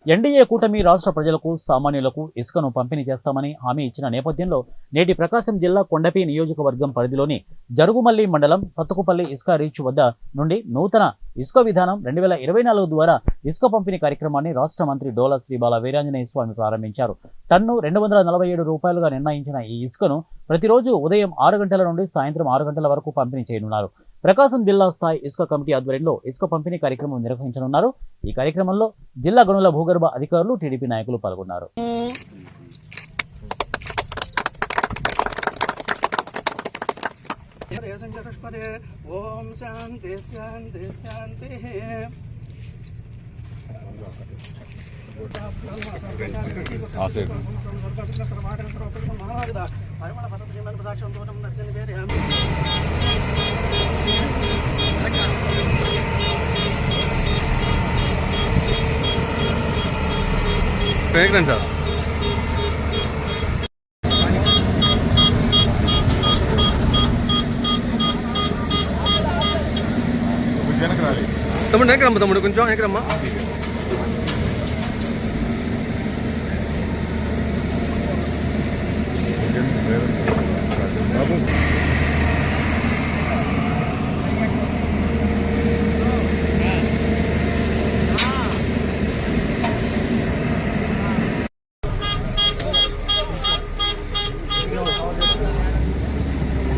NDA కూటమి రాష్ట్ర ప్రజలకు సామాన్యులకు ఇసుకను పంపిణీ చేస్తామని హామీ ఇచ్చిన నేపథ్యంలో నేటి ప్రకాశం జిల్లా కొండపి నియోజకవర్గం పరిధిలోని జరుగుమల్లి మండలం సత్తుకుపల్లి ఇసుక రీచ్ వద్ద నుండి నూతన ఇసుక విధానం 2024 ద్వారా ఇసుక పంపిణీ కార్యక్రమాన్ని రాష్ట్ర మంత్రి డోలా శ్రీబాల వీరాంజనేయ స్వామి ప్రారంభించారు. టన్ను 247 రూపాయలుగా నిర్ణయించిన ఈ ఇసుకను ప్రతిరోజు ఉదయం 6 గంటల నుండి సాయంత్రం 6 గంటల వరకు పంపిణీ చేయనున్నారు. ప్రకాశం జిల్లా స్థాయి ఇసుక కమిటీ ఆధ్వర్యంలో ఇసుక పంపిణీ కార్యక్రమం నిర్వహించనున్నారు. ఈ కార్యక్రమంలో జిల్లా గనుల భూగర్భ అధికారులు, టీడీపీ నాయకులు పాల్గొన్నారు. ఓం శాంతి శాంతి శాంతి. సార్ తమ్ముడు ఎక్కడమ్మా, తమ్ముడు కొంచెం ఎక్కడమ్మా.